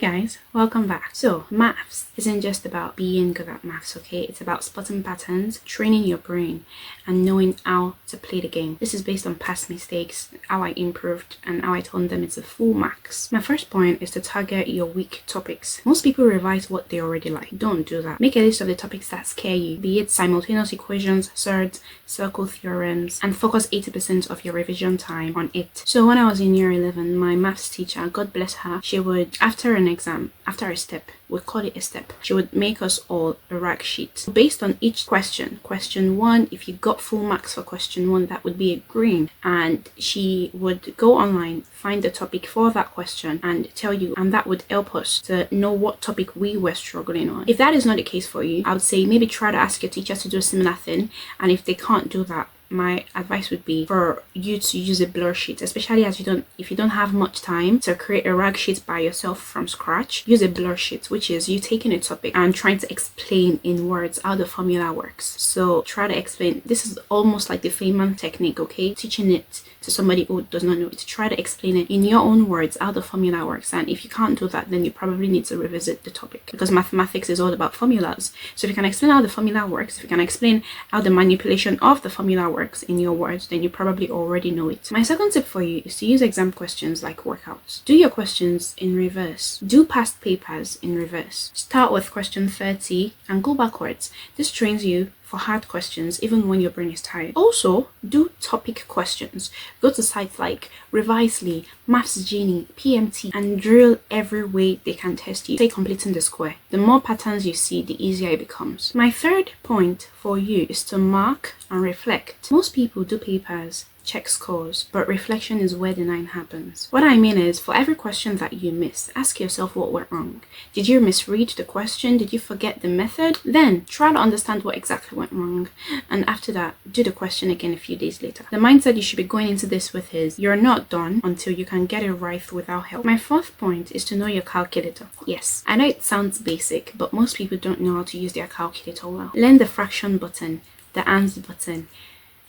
guys, welcome back. So maths isn't just about being good at maths, okay? It's about spotting patterns, training your brain, and knowing how to play the game. This is based on past mistakes, how I improved, and how I turned them into full marks. My first point is to target your weak topics. Most people revise what they already like. Don't do that. Make a list of the topics that scare you, be it simultaneous equations, surds, circle theorems, and focus 80% of your revision time on it. So when I was in year 11, my maths teacher, God bless her, she would, after an exam, after a step, we call it a step, she would make us all a rag sheet. Based on each question, question 1, if you got full marks for question 1, that would be a green. And she would go online, find the topic for that question and tell you, and that would help us to know what topic we were struggling on. If that is not the case for you, I would say maybe try to ask your teacher to do a similar thing, and if they can't do that, my advice would be for you to use a blur sheet, especially as if you don't have much time to create a rag sheet by yourself from scratch. Use a blur sheet, which is you taking a topic and trying to explain in words how the formula works. So try to explain. This is almost like the Feynman technique, okay? Teaching it to somebody who does not know it. Try to explain it in your own words how the formula works, and if you can't do that, then you probably need to revisit the topic, because mathematics is all about formulas. So if you can explain how the formula works, if you can explain how the manipulation of the formula works in your words, then you probably already know it. My second tip for you is to use exam questions like workouts. Do your questions in reverse. Do past papers in reverse. Start with question 30 and go backwards. This trains you for hard questions even when your brain is tired. Also, do topic questions. Go to sites like Revisely, Maths Genie, PMT, and drill every way they can test you. Say completing the square. The more patterns you see, the easier it becomes. My third point for you is to mark and reflect. Most people do papers, check scores, but reflection is where the 9 happens. What I mean is, for every question that you miss, ask yourself what went wrong. Did you misread the question? Did you forget the method? Then try to understand what exactly went wrong, and after that, do the question again a few days later. The mindset you should be going into this with is, you're not done until you can get it right without help. My fourth point is to know your calculator. Yes, I know it sounds basic, but most people don't know how to use their calculator well. Learn the fraction button, the AND button.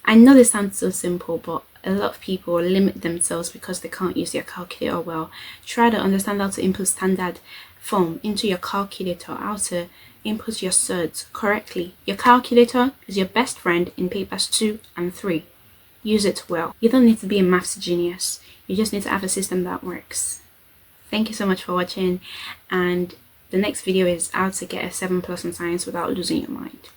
I know this sounds so simple, but a lot of people limit themselves because they can't use their calculator well. Try to understand how to input standard form into your calculator, how to input your surds correctly. Your calculator is your best friend in papers 2 and 3. Use it well. You don't need to be a maths genius. You just need to have a system that works. Thank you so much for watching, and the next video is how to get a 7+ in science without losing your mind.